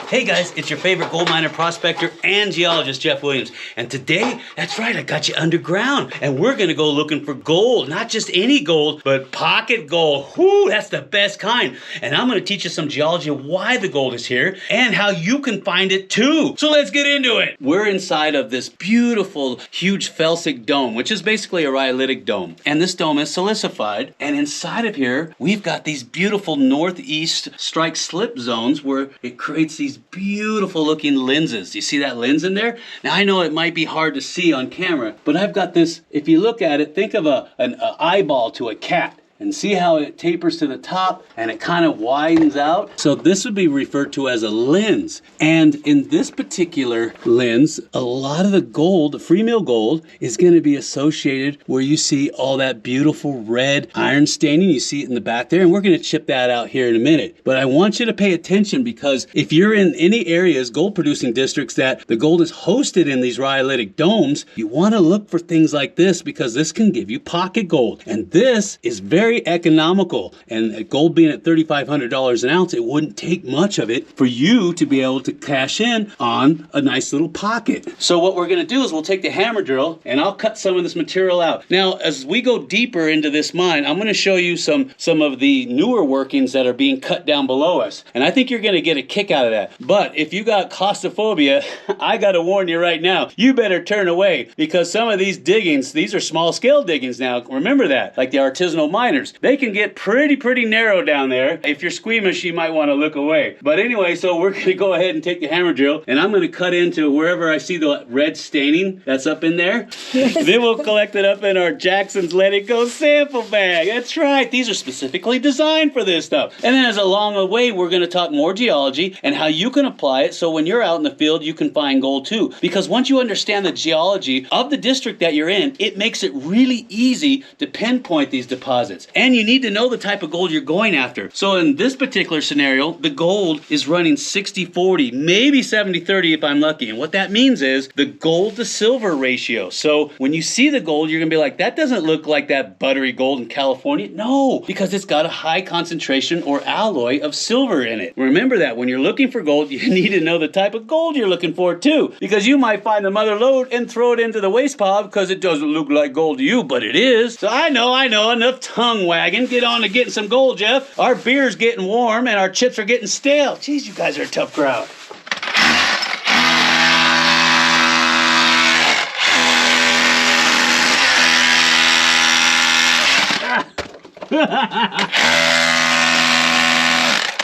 Hey guys, it's your favorite gold miner, prospector, and geologist, Jeff Williams. And today, that's right, I got you underground. And we're gonna go looking for gold. Not just any gold, but pocket gold. Whoo, that's the best kind. And I'm gonna teach you some geology of why the gold is here and how you can find it too. So let's get into it. We're inside of this beautiful, huge felsic dome, which is basically a rhyolitic dome. And this dome is silicified. And inside of here, we've got these beautiful northeast strike slip zones where it creates these beautiful looking lenses. You see that lens in there? Now I know it might be hard to see on camera, but I've got this, if you look at it, think of an eyeball to a cat. And see how it tapers to the top and it kind of widens out? So this would be referred to as a lens. And in this particular lens, a lot of the gold, the free mill gold, is going to be associated where you see all that beautiful red iron staining. You see it in the back there, and we're going to chip that out here in a minute. But I want you to pay attention, because if you're in any areas, gold producing districts, that the gold is hosted in these rhyolitic domes, you want to look for things like this, because this can give you pocket gold. And this is very economical, and gold being at $3,500 an ounce, it wouldn't take much of it for you to be able to cash in on a nice little pocket. So what we're going to do is we'll take the hammer drill and I'll cut some of this material out. Now as we go deeper into this mine, I'm going to show you some of the newer workings that are being cut down below us, and I think you're going to get a kick out of that. But if you got claustrophobia, I got to warn you right now, you better turn away, because some of these diggings, these are small scale diggings now, remember that, like the artisanal miners, they can get pretty narrow down there. If you're squeamish, you might want to look away. But anyway, so we're going to go ahead and take the hammer drill, and I'm going to cut into wherever I see the red staining that's up in there. Then we'll collect it up in our Jackson's Let It Go sample bag. That's right. These are specifically designed for this stuff. And then as along the way, we're going to talk more geology and how you can apply it, so when you're out in the field, you can find gold too. Because once you understand the geology of the district that you're in, it makes it really easy to pinpoint these deposits. And you need to know the type of gold you're going after. So in this particular scenario, the gold is running 60-40, maybe 70-30 if I'm lucky. And what that means is the gold to silver ratio. So when you see the gold, you're gonna be like, that doesn't look like that buttery gold in California. No, because it's got a high concentration or alloy of silver in it. Remember that when you're looking for gold, you need to know the type of gold you're looking for too. Because you might find the mother lode and throw it into the waste pile because it doesn't look like gold to you, but it is. So I know, enough tongue wagon. Get on to getting some gold, Jeff. Our beer's getting warm and our chips are getting stale. Jeez, you guys are a tough crowd.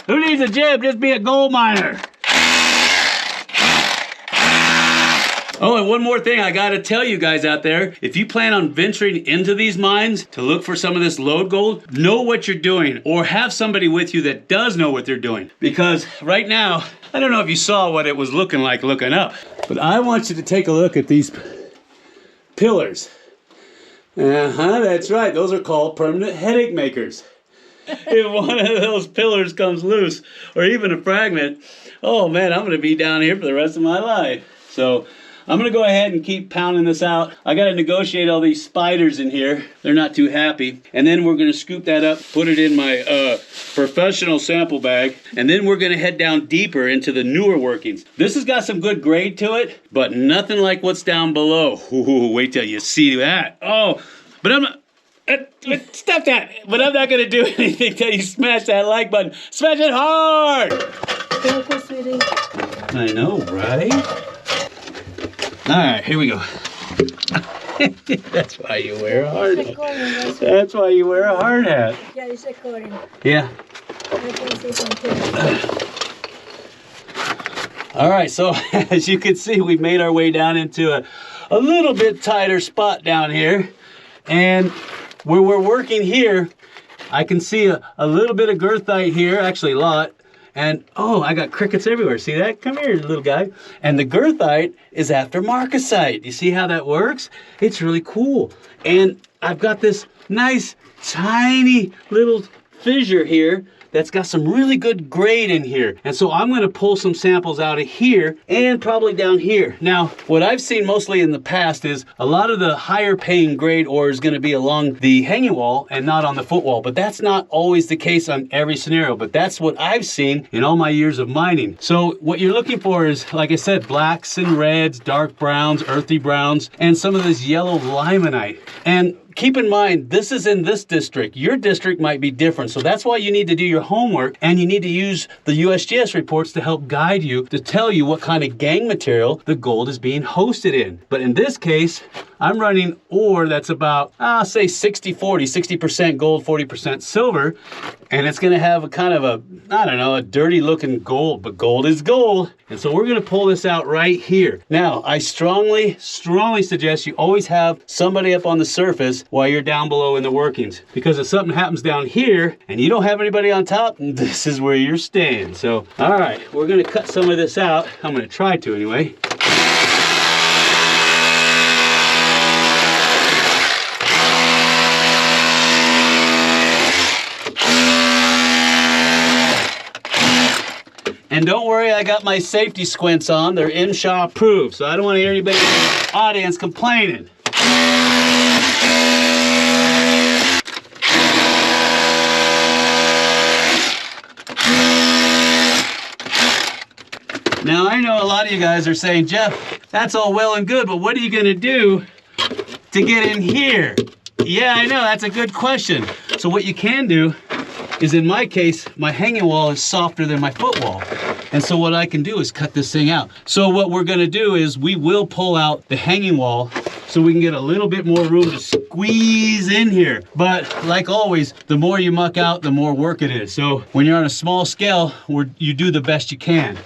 Who needs a jib? Just be a gold miner. Oh, and one more thing I gotta tell you guys out there, if you plan on venturing into these mines to look for some of this lode gold, know what you're doing, or have somebody with you that does know what they're doing. Because right now, I don't know if you saw what it was looking like looking up, but I want you to take a look at these pillars. That's right, those are called permanent headache makers. If one of those pillars comes loose, or even a fragment, oh man, I'm gonna be down here for the rest of my life. So I'm gonna go ahead and keep pounding this out. I gotta negotiate all these spiders in here. They're not too happy. And then we're gonna scoop that up, put it in my professional sample bag, and then we're gonna head down deeper into the newer workings. This has got some good grade to it, but nothing like what's down below. Ooh, wait till you see that. Oh, but I'm not, stop that. But I'm not gonna do anything till you smash that like button. Smash it hard! I know, right? Alright, here we go. That's why you wear a hard hat. That's why you wear a hard hat. Yeah, it's recording. Yeah. Alright, so as you can see, we've made our way down into a little bit tighter spot down here. And where we're working here, I can see a little bit of girthite here, actually a lot. And oh, I got crickets everywhere. See that? Come here, little guy. And the girthite is after marcasite. You see how that works? It's really cool. And I've got this nice, tiny little fissure here that's got some really good grade in here. And so I'm gonna pull some samples out of here and probably down here. Now, what I've seen mostly in the past is a lot of the higher paying grade ore is gonna be along the hanging wall and not on the footwall, but that's not always the case on every scenario, but that's what I've seen in all my years of mining. So what you're looking for is, like I said, blacks and reds, dark browns, earthy browns, and some of this yellow limonite. And keep in mind, this is in this district. Your district might be different. So that's why you need to do your homework, and you need to use the USGS reports to help guide you, to tell you what kind of gangue material the gold is being hosted in. But in this case, I'm running ore that's about, say 60-40, 60% gold, 40% silver. And it's gonna have a kind of a, I don't know, a dirty looking gold, but gold is gold. And so we're gonna pull this out right here. Now, I strongly suggest you always have somebody up on the surface while you're down below in the workings. Because if something happens down here and you don't have anybody on top, this is where you're staying. So, all right, we're gonna cut some of this out. I'm gonna try to anyway. And don't worry, I got my safety squints on. They're in-shop approved, so I don't want to hear anybody in the audience complaining. Now, I know a lot of you guys are saying, Jeff, that's all well and good, but what are you going to do to get in here? Yeah, I know, that's a good question. So what you can do is, in my case, my hanging wall is softer than my footwall. And so what I can do is cut this thing out. So what we're gonna do is we will pull out the hanging wall so we can get a little bit more room to squeeze in here. But like always, the more you muck out, the more work it is. So when you're on a small scale, you do the best you can.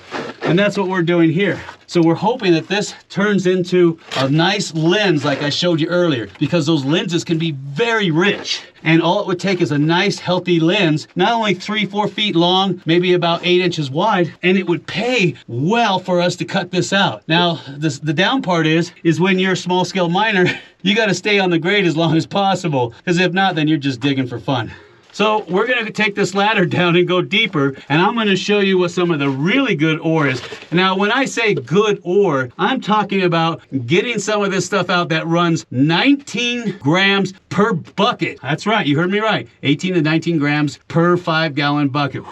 And that's what we're doing here. So we're hoping that this turns into a nice lens like I showed you earlier, because those lenses can be very rich. And all it would take is a nice healthy lens, not only 3-4 feet long, maybe about 8 inches wide, and it would pay well for us to cut this out. Now, the down part is when you're a small scale miner, you gotta stay on the grade as long as possible, because if not, then you're just digging for fun. So we're gonna take this ladder down and go deeper, and I'm gonna show you what some of the really good ore is. Now, when I say good ore, I'm talking about getting some of this stuff out that runs 19 grams per bucket. That's right, you heard me right. 18 to 19 grams per 5-gallon bucket.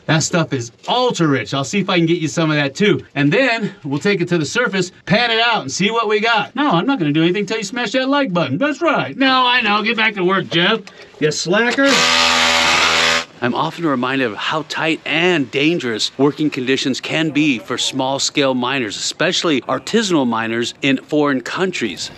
That stuff is ultra rich. I'll see if I can get you some of that too. And then we'll take it to the surface, pan it out, and see what we got. No, I'm not gonna do anything until you smash that like button. That's right. No, I know, get back to work, Jeff. You slacker. I'm often reminded of how tight and dangerous working conditions can be for small scale miners, especially artisanal miners in foreign countries.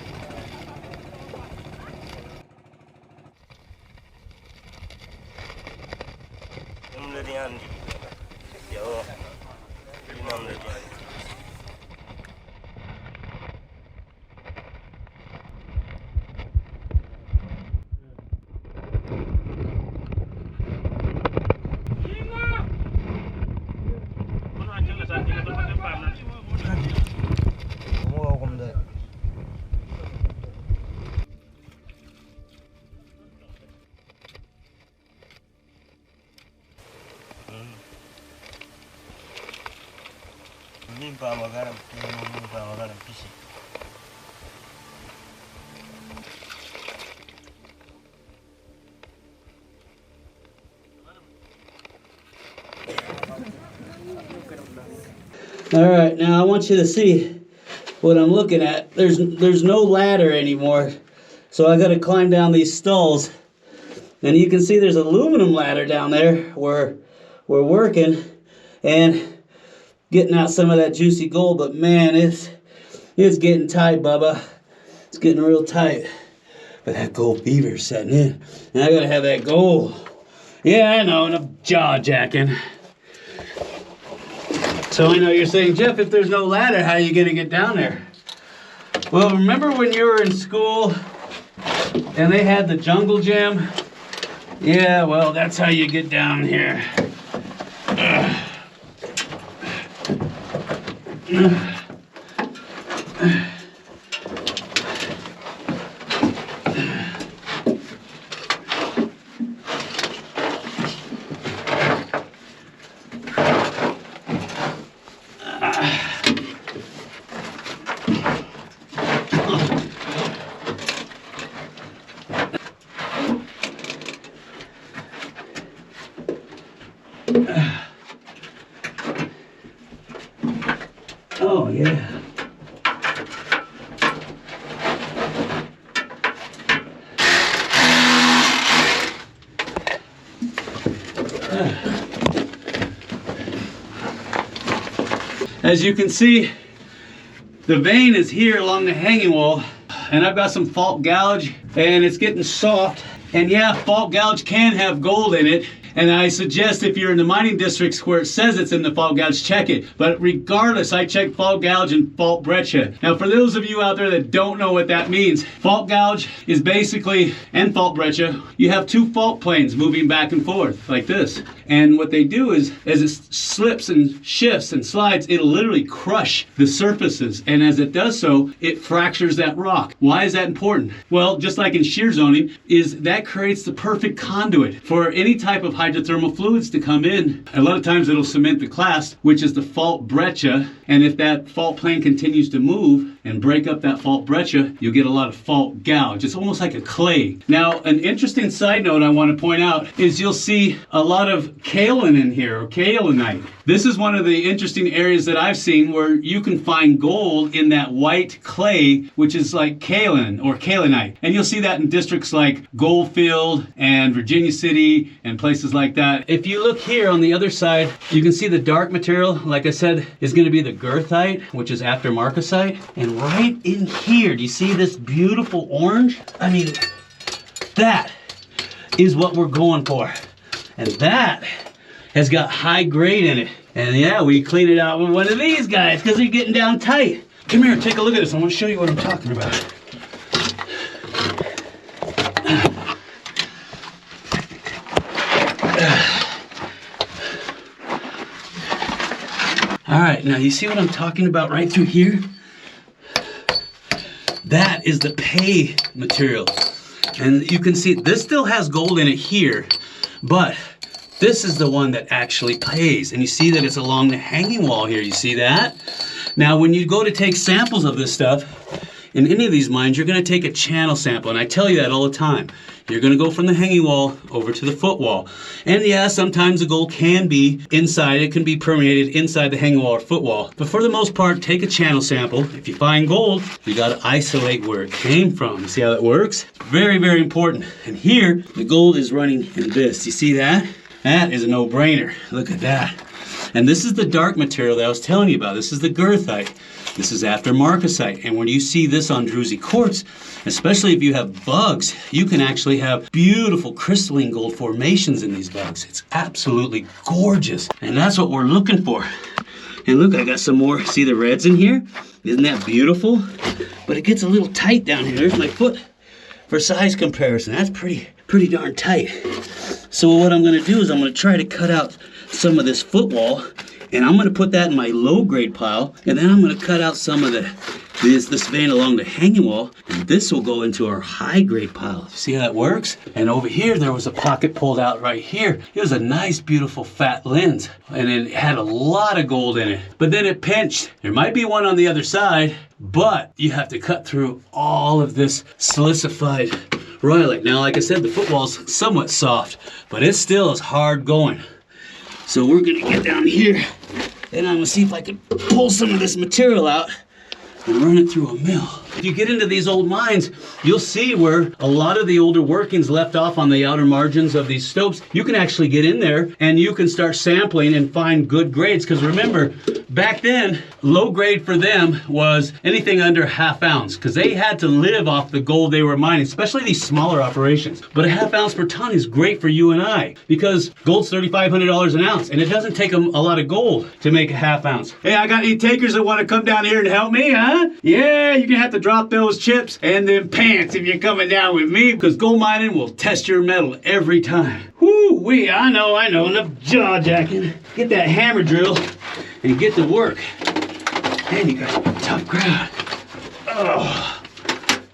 All right, now I want you to see what I'm looking at. There's no ladder anymore, so I got to climb down these stalls, and you can see there's an aluminum ladder down there where we're working and getting out some of that juicy gold. But man, it's getting tight, Bubba. It's getting real tight. But that gold fever's setting in, and I gotta have that gold. Yeah, I know, and I'm jaw jacking. So I know you're saying, Jeff, if there's no ladder, how are you gonna get down there? Well, remember when you were in school and they had the jungle gym? Yeah, well, that's how you get down here. Oh, yeah. As you can see, the vein is here along the hanging wall, and I've got some fault gouge, and it's getting soft. And yeah, fault gouge can have gold in it, and I suggest if you're in the mining districts where it says it's in the fault gouge, check it. But regardless, I check fault gouge and fault breccia. Now, for those of you out there that don't know what that means, fault gouge is basically, and fault breccia, you have two fault planes moving back and forth like this. And what they do is, as it slips and shifts and slides, it'll literally crush the surfaces. And as it does so, it fractures that rock. Why is that important? Well, just like in shear zoning, is that creates the perfect conduit for any type of hydrothermal fluids to come in. A lot of times it'll cement the clast, which is the fault breccia. And if that fault plane continues to move and break up that fault breccia, you'll get a lot of fault gouge. It's almost like a clay. Now, an interesting side note I want to point out is you'll see a lot of kaolin in here, or kaolinite. This is one of the interesting areas that I've seen where you can find gold in that white clay, which is like kaolin or kaolinite. And you'll see that in districts like Goldfield and Virginia City and places like that. If you look here on the other side, you can see the dark material, like I said, is going to be the goethite, which is after marcasite. And right in here, do you see this beautiful orange? I mean, that is what we're going for. And that has got high grade in it. And yeah, we clean it out with one of these guys because they're getting down tight. Come here, take a look at this. I want to show you what I'm talking about. All right, now you see what I'm talking about right through here? That is the pay material. And you can see this still has gold in it here, but this is the one that actually pays. And you see that it's along the hanging wall here. You see that? Now, when you go to take samples of this stuff, in any of these mines, you're going to take a channel sample. And I tell you that all the time. You're going to go from the hanging wall over to the footwall. And yeah, sometimes the gold can be inside. It can be permeated inside the hanging wall or footwall. But for the most part, take a channel sample. If you find gold, you got to isolate where it came from. See how that works? Very, very important. And here, the gold is running in this. You see that? That is a no-brainer. Look at that. And this is the dark material that I was telling you about. This is the goethite. This is after marcasite. And when you see this on druzy quartz, especially if you have bugs, you can actually have beautiful crystalline gold formations in these bugs. It's absolutely gorgeous. And that's what we're looking for. And look, I got some more. See the reds in here? Isn't that beautiful? But it gets a little tight down here. There's my foot for size comparison. That's pretty darn tight. So what I'm going to do is I'm going to try to cut out some of this footwall, and I'm going to put that in my low grade pile, and then I'm going to cut out some of this vein along the hanging wall, and this will go into our high grade pile. See how that works? And over here there was a pocket pulled out right here. It was a nice beautiful fat lens, and it had a lot of gold in it, but then it pinched. There might be one on the other side, but you have to cut through all of this silicified rhyolite. Now, like I said, the footwall's somewhat soft, but it still is hard going. So we're gonna get down here, and I'm gonna see if I can pull some of this material out and run it through a mill. If you get into these old mines, you'll see where a lot of the older workings left off on the outer margins of these stopes. You can actually get in there and you can start sampling and find good grades. Because remember, back then, low grade for them was anything under ½ ounce, because they had to live off the gold they were mining, especially these smaller operations. But a ½ ounce per ton is great for you and I, because gold's $3,500 an ounce, and it doesn't take them a lot of gold to make a ½ ounce. Hey, I got any takers that want to come down here and help me, huh? Yeah, you're gonna have to drop those chips and them pants if you're coming down with me, because gold mining will test your metal every time. Whoo-wee, I know, enough jaw jacking. Get that hammer drill and get to work. And you got tough ground. Oh.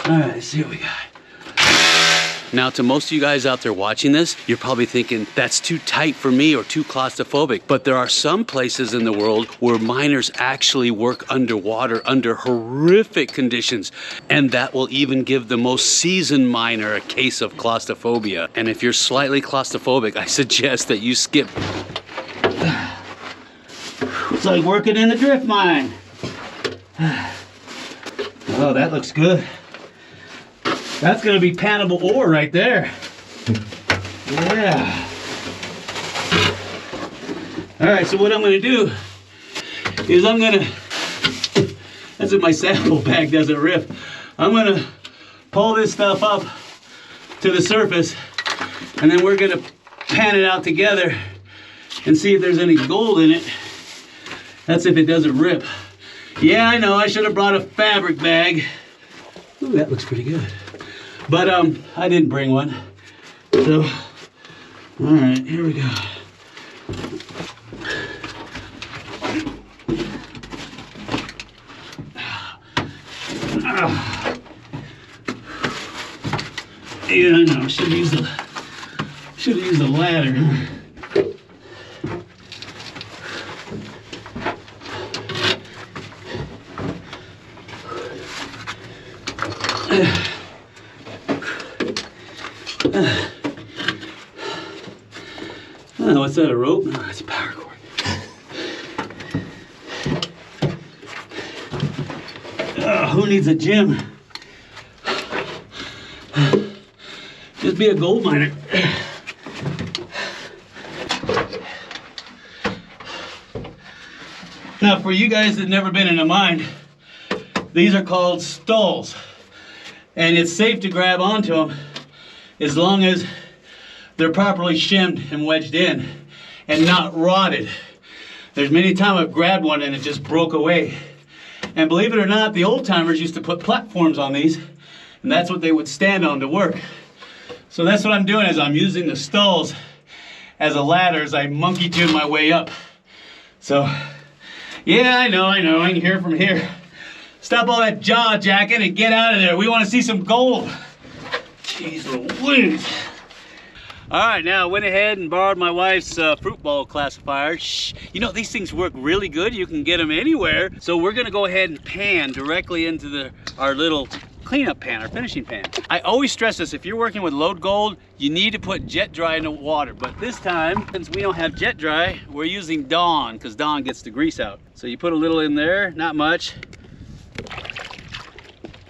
All right, let's see what we got. Now, to most of you guys out there watching this, you're probably thinking, that's too tight for me or too claustrophobic. But there are some places in the world where miners actually work underwater under horrific conditions. And that will even give the most seasoned miner a case of claustrophobia. And if you're slightly claustrophobic, I suggest that you skip. It's like working in a drift mine. Oh, that looks good. That's gonna be pannable ore right there. Yeah. All right, so what I'm gonna do is that's what my sample bag doesn't rip. I'm gonna pull this stuff up to the surface, and then we're gonna pan it out together and see if there's any gold in it. That's if it doesn't rip. Yeah, I know, I should have brought a fabric bag. Ooh, that looks pretty good. But I didn't bring one. So, all right, here we go. Yeah, I know, should have used the ladder. Oh, what's that, a rope? No, that's a power cord. Oh, who needs a gym? Just be a gold miner. Now, for you guys that have never been in a mine, these are called stalls. And it's safe to grab onto them as long as they're properly shimmed and wedged in and not rotted. There's many times I've grabbed one and it just broke away. And believe it or not, the old timers used to put platforms on these, and that's what they would stand on to work. So that's what I'm doing, is I'm using the stalls as a ladder as I monkey tune my way up. So, yeah, I know, I can hear from here. Stop all that jaw jacking and get out of there. We want to see some gold. Jeez Louise. All right, now I went ahead and borrowed my wife's fruit ball classifier. Shh. You know, these things work really good. You can get them anywhere. So we're gonna go ahead and pan directly into our little cleanup pan, our finishing pan. I always stress this, if you're working with load gold, you need to put jet dry in the water. But this time, since we don't have jet dry, we're using Dawn, because Dawn gets the grease out. So you put a little in there, not much.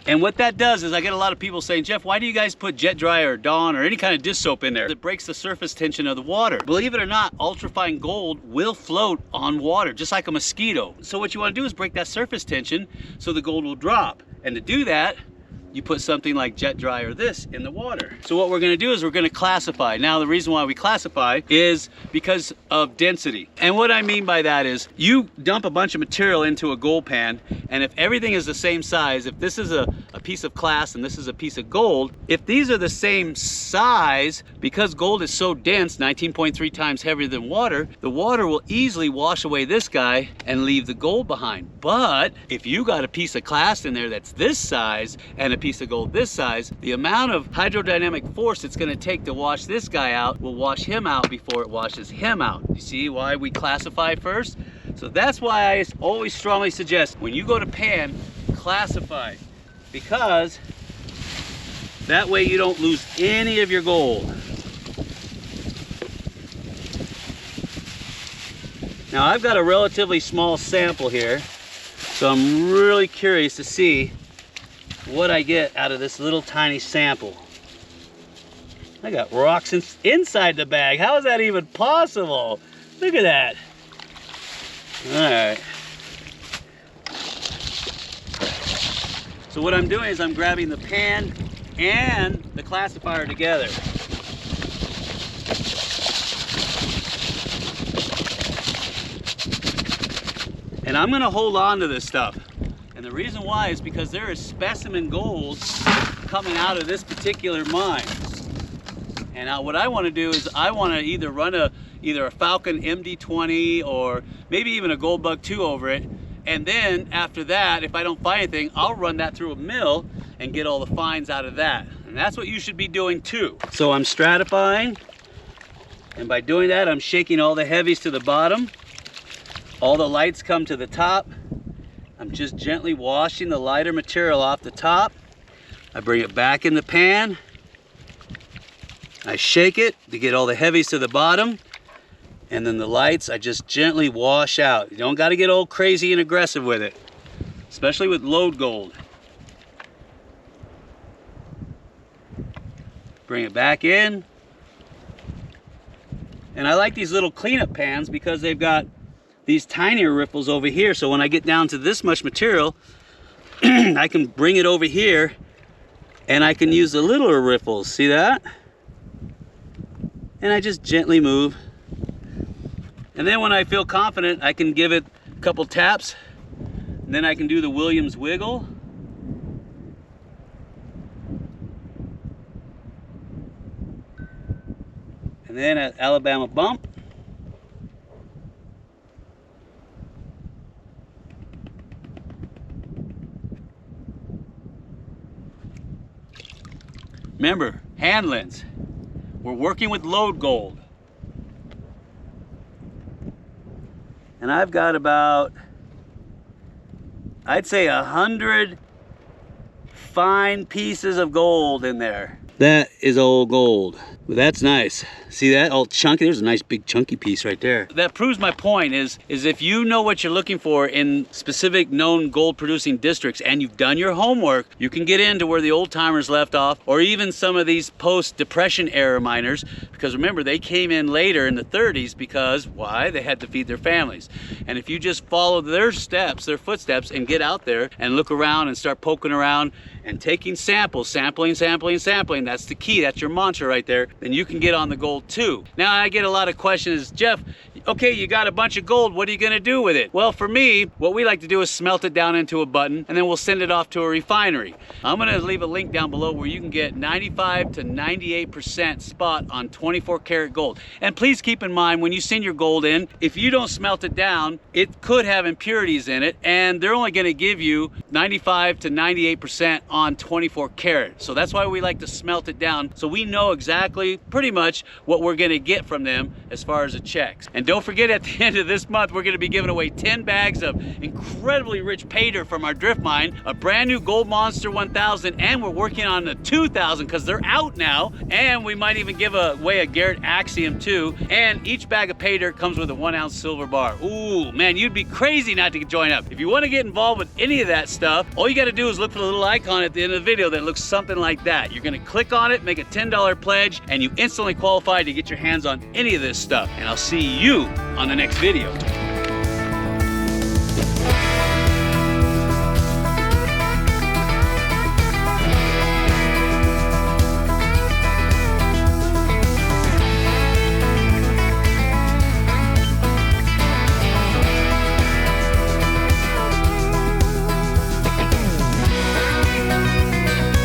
And what that does is I get a lot of people saying, Jeff, why do you guys put jet dry or Dawn or any kind of dish soap in there? It breaks the surface tension of the water. Believe it or not, ultrafine gold will float on water, just like a mosquito. So what you want to do is break that surface tension so the gold will drop. And to do that, you put something like jet dry or this in the water. So what we're gonna do is we're gonna classify. Now the reason why we classify is because of density. And what I mean by that is you dump a bunch of material into a gold pan, and if everything is the same size, if this is a piece of glass and this is a piece of gold, if these are the same size, because gold is so dense, 19.3 times heavier than water, the water will easily wash away this guy and leave the gold behind. But if you got a piece of glass in there that's this size and a piece of gold this size, the amount of hydrodynamic force it's going to take to wash this guy out will wash him out before it washes him out. You see why we classify first? So that's why I always strongly suggest when you go to pan, classify, because that way you don't lose any of your gold. Now I've got a relatively small sample here, so I'm really curious to see what I get out of this little tiny sample. I got rocks inside the bag. How is that even possible? Look at that. All right. So what I'm doing is I'm grabbing the pan and the classifier together. And I'm gonna hold on to this stuff. And the reason why is because there is specimen gold coming out of this particular mine. And now what I want to do is I want to either run either a Falcon MD20 or maybe even a Gold Bug 2 over it. And then after that, if I don't find anything, I'll run that through a mill and get all the fines out of that. And that's what you should be doing too. So I'm stratifying. And by doing that, I'm shaking all the heavies to the bottom. All the lights come to the top. I'm just gently washing the lighter material off the top. I bring it back in the pan. I shake it to get all the heavies to the bottom. And then the lights, I just gently wash out. You don't got to get all crazy and aggressive with it. especially with load gold. Bring it back in. And I like these little cleanup pans because they've got these tinier riffles over here. So when I get down to this much material, I can bring it over here and I can use the littler riffles. See that? And I just gently move. And then when I feel confident, I can give it a couple taps. And then I can do the Williams wiggle. And then an Alabama bump. Remember, hand lens. We're working with load gold. And I've got about, I'd say 100 fine pieces of gold in there. That is old gold. Well, that's nice. See that? All chunky. There's a nice big chunky piece right there. That proves my point is if you know what you're looking for in specific known gold producing districts and you've done your homework, you can get into where the old timers left off, or even some of these post-depression era miners, because remember, they came in later in the 30s because, why? They had to feed their families. And if you just follow their steps, their footsteps, and get out there and look around and start poking around and taking samples, sampling, that's the key, that's your mantra right there, then you can get on the gold too. Now I get a lot of questions, Jeff, okay, you got a bunch of gold, what are you gonna do with it? Well, for me, what we like to do is smelt it down into a button and then we'll send it off to a refinery. I'm gonna leave a link down below where you can get 95 to 98% spot on 24 karat gold. And please keep in mind, when you send your gold in, if you don't smelt it down, it could have impurities in it, and they're only gonna give you 95 to 98% on 24 karat. So that's why we like to smelt it down, so we know exactly pretty much what we're gonna get from them as far as the checks. And don't forget, at the end of this month, we're gonna be giving away 10 bags of incredibly rich pay dirt from our drift mine, a brand new Gold Monster 1000, and we're working on the 2000 because they're out now, and we might even give away a Garrett Axiom too, and each bag of pay dirt comes with a 1 ounce silver bar. Ooh, man, you'd be crazy not to join up. If you wanna get involved with any of that stuff, all you gotta do is look for the little icon at the end of the video that looks something like that. You're gonna click on it, make a $10 pledge, and you instantly qualify to get your hands on any of this stuff. And I'll see you on the next video.